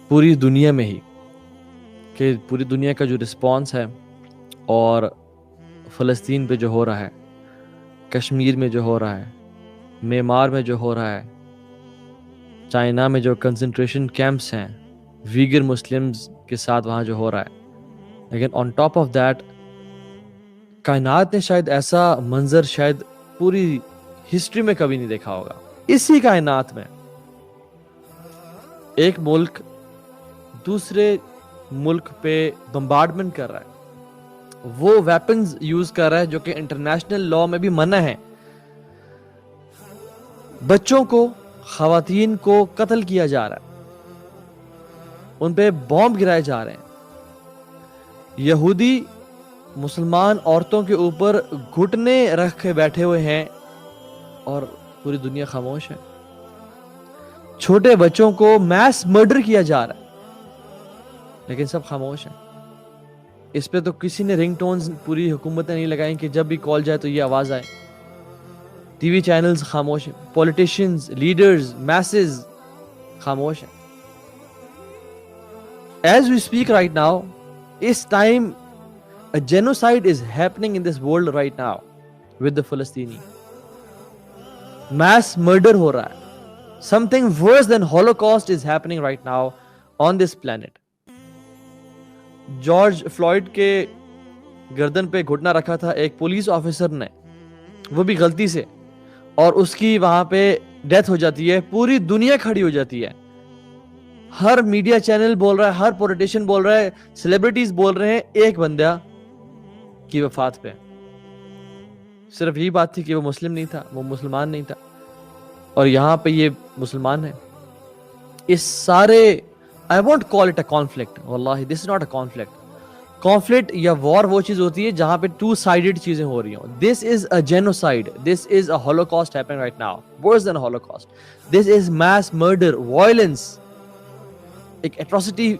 پوری دنیا میں ہی، کہ پوری دنیا کا جو رسپانس ہے اور فلسطین پہ جو ہو رہا ہے، کشمیر میں جو ہو رہا ہے، میانمار میں جو ہو رہا ہے، چائنا میں جو کنسنٹریشن کیمپس ہیں ویگر مسلمز کے ساتھ وہاں جو ہو رہا ہے، لیکن آن ٹاپ آف دیٹ کائنات نے شاید ایسا منظر شاید پوری ہسٹری میں کبھی نہیں دیکھا ہوگا. اسی کائنات میں ایک ملک دوسرے ملک پہ بمبارڈمنٹ کر رہا ہے، وہ ویپنز یوز کر رہا ہے جو کہ انٹرنیشنل لا میں بھی منع ہے. بچوں کو، خواتین کو قتل کیا جا رہا ہے، ان پہ بومب گرائے جا رہے ہیں. یہودی مسلمان عورتوں کے اوپر گھٹنے رکھ کے بیٹھے ہوئے ہیں اور پوری دنیا خاموش ہے. چھوٹے بچوں کو میس مرڈر کیا جا رہا ہے لیکن سب خاموش ہیں. اس پہ تو کسی نے رنگ ٹونز پوری حکومت نے نہیں لگائیں کہ جب بھی کال جائے تو یہ آواز آئے. ٹی وی چینلز خاموش ہیں، پولیٹیشینز، لیڈرز، میسز خاموش ہیں. As we speak right now, اس time a genocide is happening in this world right now with the Palestini. Mass murder ہو رہا ہے. Something worse than Holocaust is happening right now on this planet. George fluid کے گردن پہ گھٹنا رکھا تھا ایک پولیس آفیسر نے، وہ بھی غلطی سے، اور اس کی وہاں پہ ڈیتھ ہو جاتی ہے. پوری دنیا کھڑی ہو جاتی ہے. ہر میڈیا چینل بول رہا ہے، ہر پولیٹیشین بول رہا ہے، سیلیبریٹیز بول رہے ہیں ایک بندہ کی وفات پہ. صرف یہی بات تھی کہ وہ مسلم نہیں تھا، وہ مسلمان نہیں تھا، اور یہاں پہ یہ مسلمان ہے. اس سارے I won't call it a conflict. واللہ this is not a conflict. Conflict یا وار وہ چیز ہوتی ہے جہاں پہ two sided چیزیں ہو رہی ہوں. This is a genocide. This is a holocaust happening right now. Worse than a holocaust. This is mass murder, violence. ایک atrocity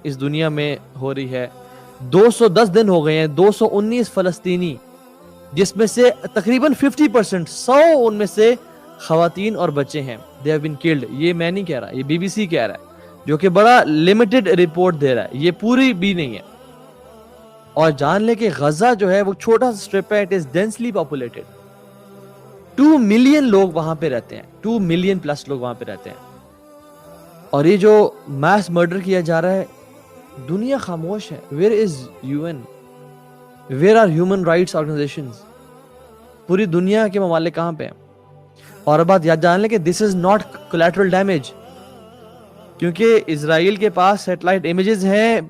اس دنیا میں ہو رہی ہے. 210 دن ہو گئے ہیں، 219 فلسطینی، جس میں سے تقریباً 50%، 100 ان میں سے خواتین اور بچے ہیں. They have been killed. یہ میں نہیں کہہ رہا، یہ BBC کہہ رہا ہے، جو کہ بڑا لمیٹڈ رپورٹ دے رہا ہے، یہ پوری بھی نہیں ہے. اور جان لے کہ غزہ جو ہے وہ چھوٹا سا اسٹرپ ہے، it is densely populated. 2 million لوگ وہاں پہ رہتے ہیں، 2 ملین پلس لوگ وہاں پہ رہتے ہیں. اور یہ جو میس مرڈر کیا جا رہا ہے، دنیا خاموش ہے. Where is UN؟ Where are human rights organizations? پوری دنیا کے ممالک کہاں پہ ہیں؟ اور بات یاد جان لیں کہ دس از ناٹ کولیٹرل ڈیمیج، کیونکہ اسرائیل کے پاس سیٹلائٹ امیجز ہیں،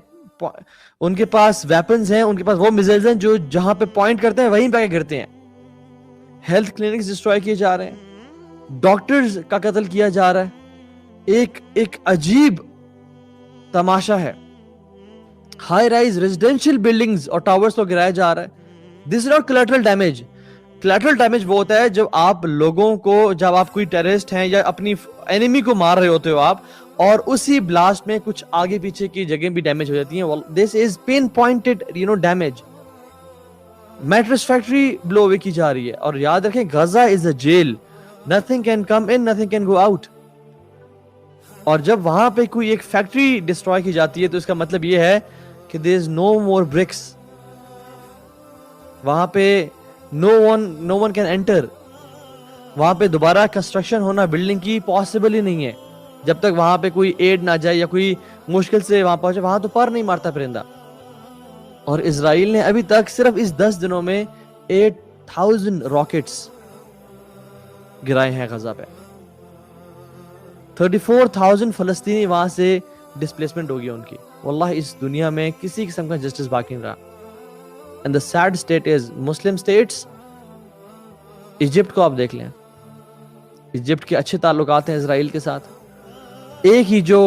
ان کے پاس ویپنز ہیں، ان کے پاس وہ میزائلز ہیں جو جہاں پہ پوائنٹ کرتے ہیں وہیں پہ گرتے ہیں. ہیلتھ کلینکس ڈسٹروائے کیے جا رہے ہیں، ڈاکٹرز کا قتل کیا جا رہا ہے. ایک عجیب تماشا ہے. ہائی رائز ریزیڈینشیل بلڈنگز اور ٹاورز کو گرایا جا رہا ہے. This is not collateral damage. Collateral damage وہ ہوتا ہے جب آپ لوگوں کو، جب آپ کوئی ٹیررسٹ ہیں یا اپنی اینیمی کو مار رہے ہوتے ہو آپ، اور اسی بلاسٹ میں کچھ آگے پیچھے کی جگہیں بھی ڈیمیج ہو جاتی ہیں. This is pinpointed damage. Mattress factory blow away کی جا رہی ہے. اور یاد رکھیں Gaza is a jail, nothing can come in, nothing can go out. اور جب وہاں پہ کوئی ایک فیکٹری ڈسٹروائے کی جاتی ہے تو اس کا مطلب یہ ہے کہ دیر از نو مور برکس. وہاں پہ no one can enter. وہاں پہ دوبارہ کنسٹرکشن ہونا بلڈنگ کی پاسبل ہی نہیں ہے جب تک وہاں پہ کوئی ایڈ نہ جائے یا کوئی مشکل سے وہاں پہنچے. وہاں تو پر نہیں مارتا پرندہ. اور اسرائیل نے ابھی تک صرف اس 10 دنوں میں 8000 راکٹس گرائے ہیں غزہ پہ. 34,000 فلسطینی وہاں سے ڈسپلیسمنٹ ہوگی ان کی. واللہ اس دنیا میں کسی قسم کا جسٹس باقی نہیں رہا. And the sad state is Muslim states. Egypt کو آپ دیکھ لیں، ایجپٹ کے اچھے تعلقات ہیں اسرائیل کے ساتھ. ایک ہی جو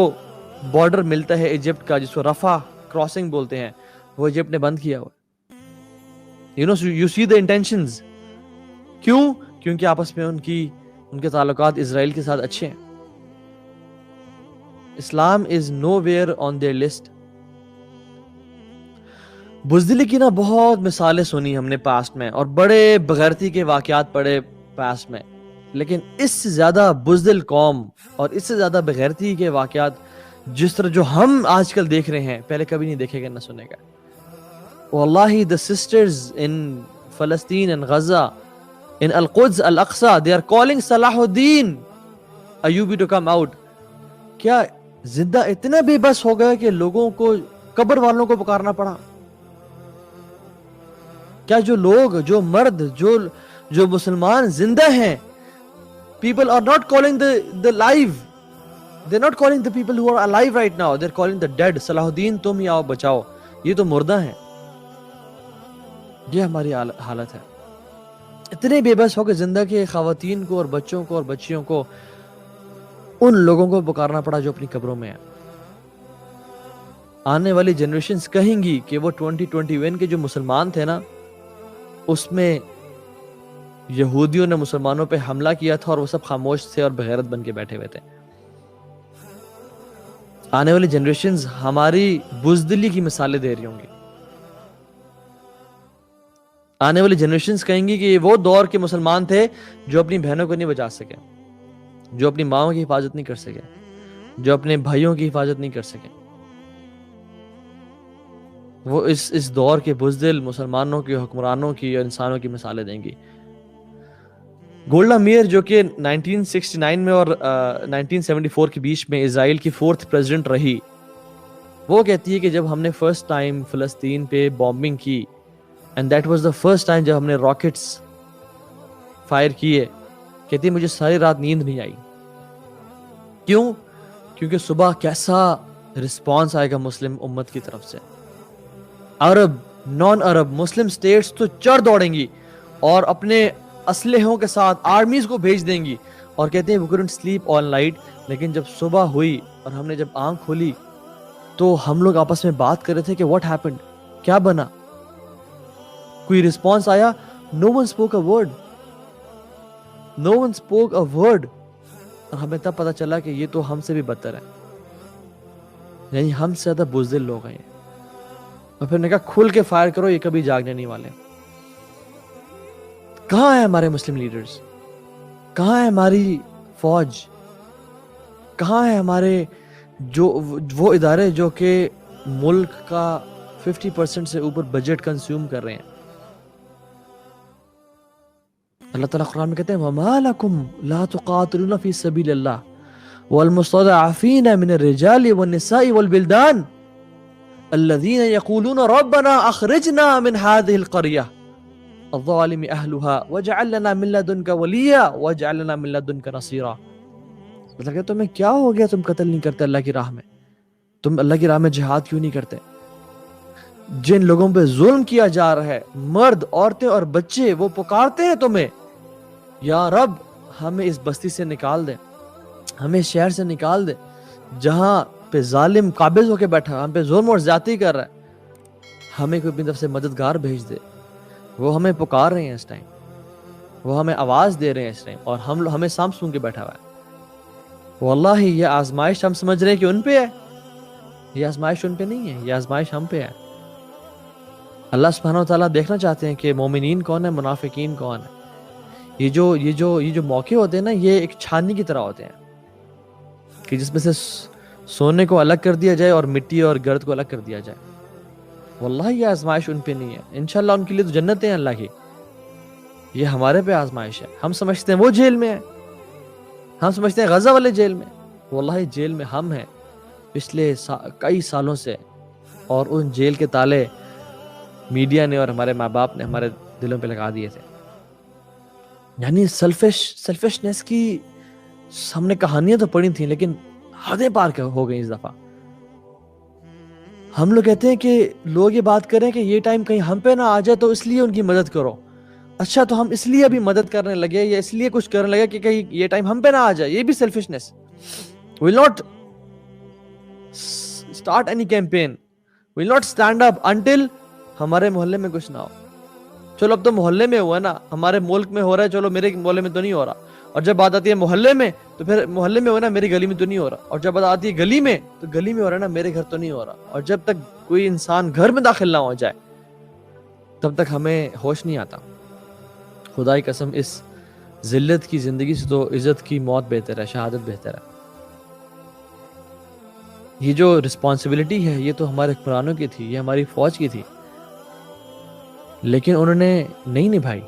بارڈر ملتا ہے ایجپٹ کا جس کو رفح کراسنگ بولتے ہیں، وہ ایجپٹ نے بند کیا ہوا. you see the intentions. کیوں؟ کیونکہ آپس میں ان کے تعلقات اسرائیل کے ساتھ اچھے ہیں. اسلام is nowhere on their list. بزدلی کی نا بہت مثالیں سنی ہم نے پاسٹ میں، اور بڑے بغیرتی کے واقعات پڑھے پاسٹ میں، لیکن اس سے زیادہ بزدل قوم اور اس سے زیادہ بغیرتی کے واقعات جس طرح جو ہم آج کل دیکھ رہے ہیں پہلے کبھی نہیں دیکھے گا نہ سنے گا. واللہ the sisters in Palestine and Gaza, in Al-Quds, Al-Aqsa, they are calling Salahuddin Ayyubi to come out. کیا زندہ اتنا بے بس ہو گیا کہ لوگوں کو قبر والوں کو پکارنا پڑا؟ کیا جو لوگ، جو مرد، جو مسلمان زندہ ہیں، people are not calling the live, they're not calling the people who are alive right now, they're calling the dead. صلاح تم ہی آؤ بچاؤ، یہ تو مردہ ہیں. یہ ہماری حالت ہے. اتنے بے بس ہو کے زندہ کے خواتین کو اور بچوں کو اور بچیوں کو ان لوگوں کو پکارنا پڑا جو اپنی قبروں میں ہیں. آنے والی جنریشنز کہیں گی کہ وہ 2021 کے جو مسلمان تھے نا، اس میں یہودیوں نے مسلمانوں پہ حملہ کیا تھا اور وہ سب خاموش تھے اور بغیرت بن کے بیٹھے ہوئے تھے. آنے والی جنریشنز ہماری بزدلی کی مثالیں دے رہی ہوں گی. آنے والی جنریشنز کہیں گی کہ یہ وہ دور کے مسلمان تھے جو اپنی بہنوں کو نہیں بچا سکے، جو اپنی ماؤں کی حفاظت نہیں کر سکے، جو اپنے بھائیوں کی حفاظت نہیں کر سکے. وہ اس دور کے بزدل مسلمانوں کی، حکمرانوں کی اور انسانوں کی مثالیں دیں گی. گولڈا میئر جو کہ 1969 میں اور 1974 کے بیچ میں اسرائیل کی 4th پریزیڈنٹ رہی، وہ کہتی ہے کہ جب ہم نے فرسٹ ٹائم فلسطین پہ بامبنگ کی، and that was the first time جب ہم نے راکٹس فائر کیے، کہتی ہے مجھے ساری رات نیند نہیں آئی. کیوں؟ کیونکہ صبح کیسا رسپانس آئے گا مسلم امت کی طرف سے. عرب، نان عرب، مسلم سٹیٹس تو چڑھ دوڑیں گی اور اپنے اسلحوں کے ساتھ آرمیز کو بھیج دیں گی، اور کہتے ہیں we couldn't sleep all night. لیکن جب صبح ہوئی اور ہم نے جب آنکھ کھولی تو ہم لوگ آپس میں بات کر رہے تھے کہ what happened، کیا بنا؟ کوئی رسپانس آیا؟ no one spoke a word، no one spoke a word. اور ہمیں تب پتا چلا کہ یہ تو ہم سے بھی بدتر ہے، یعنی ہم سے زیادہ بزدل لوگ ہیں. اور پھر نے کہا کھل کے فائر کرو، یہ کبھی جاگنے نہیں والے. کہاں ہیں ہمارے مسلم لیڈرز؟ کہاں ہے ہماری فوج؟ کہاں ہے ہمارے وہ ادارے جو کہ ملک کا 50% سے اوپر بجٹ کنزیوم کر رہے ہیں؟ اللہ تعالیٰ قرآن میں کہتے ہیں وَمَا لَكُمْ لَا تُقَاتِلُونَ فِي سَبِيلِ اللَّهِ وَالْمُسْتَضْعَفِينَ مِنَ الرِّجَالِ وَالنِّسَاءِ وَالْبِلْدَانِ الَّذِينَ يَقُولُونَ رَبَّنَا أَخْرِجْنَا مِنْ هَذِهِ الْقَرْيَةِ الظَّالِمِ أَهْلُهَا وَاجْعَل لَّنَا مِن لَّدُنكَ وَلِيًّا وَاجْعَل لَّنَا مِن لَّدُنكَ نَصِيرًا. مطلب کہ تمہیں کیا ہو گیا، تم قتل نہیں کرتے اللہ کی راہ میں؟ تم اللہ کی راہ میں جہاد کیوں نہیں کرتے؟ جن لوگوں پہ ظلم کیا جا رہا ہے، مرد، عورتیں اور بچے، وہ پکارتے ہیں تمہیں یا رب ہمیں اس بستی سے نکال دے، ہمیں شہر سے نکال دے جہاں پہ ظالم قابض ہو کے بیٹھا، ہم پہ ظلم اور زیادتی کر رہا ہے، ہمیں کوئی اپنی طرف سے مددگار بھیج دے. وہ ہمیں پکار رہے ہیں اس ٹائم، وہ ہمیں آواز دے رہے ہیں اس ٹائم، اور ہمیں سانپ سون کے بیٹھا ہوا ہے. واللہ یہ آزمائش ہم سمجھ رہے ہیں کہ ان پہ ہے، یہ آزمائش ان پہ نہیں ہے، یہ آزمائش ہم پہ ہے. اللہ سبحانہ و تعالیٰ دیکھنا چاہتے ہیں کہ مومنین کون ہے، منافقین کون ہے. یہ جو موقع ہوتے ہیں نا، یہ ایک چھاننی کی طرح ہوتے ہیں کہ جس میں سے سونے کو الگ کر دیا جائے اور مٹی اور گرد کو الگ کر دیا جائے. واللہ یہ آزمائش ان پہ نہیں ہے، انشاءاللہ ان کے لیے تو جنتیں ہیں اللہ کی. یہ ہمارے پہ آزمائش ہے. ہم سمجھتے ہیں وہ جیل میں ہے، ہم سمجھتے ہیں غزہ والے جیل میں. واللہ جیل میں ہم ہیں پچھلے کئی سالوں سے، اور ان جیل کے تالے میڈیا نے اور ہمارے ماں باپ نے ہمارے دلوں پہ لگا دیے تھے. یعنی سیلفشنس کی ہم نے کہانیاں تو پڑھی تھیں، لیکن حدیں پار ہو گئی اس دفعہ. ہم لوگ کہتے ہیں کہ لوگ یہ بات کریں کہ یہ ٹائم کہیں ہم پہ نہ آ جائے تو اس لیے ان کی مدد کرو. اچھا تو ہم اس لیے ابھی مدد کرنے لگے یا اس لیے کچھ کرنے لگے کہ کہیں یہ ٹائم ہم پہ نہ آ جائے. یہ بھی selfishness. will not start any campaign, will not stand up until ہمارے محلے میں کچھ نہ ہو. چلو اب تو محلے میں ہوا نا، ہمارے ملک میں ہو رہا ہے، چلو میرے محلے میں تو نہیں ہو رہا. اور جب بات آتی ہے محلے میں تو پھر محلے میں ہو نا، میری گلی میں تو نہیں ہو رہا. اور جب بات آتی ہے گلی میں تو گلی میں ہو رہا ہے نا، میرے گھر تو نہیں ہو رہا. اور جب تک کوئی انسان گھر میں داخل نہ ہو جائے تب تک ہمیں ہوش نہیں آتا. خدا کی قسم اس ذلت کی زندگی سے تو عزت کی موت بہتر ہے، شہادت بہتر ہے. یہ جو رسپانسبلٹی ہے یہ تو ہمارے حکمرانوں کی تھی، یہ ہماری فوج کی تھی، لیکن انہوں نے نہیں نبھائی.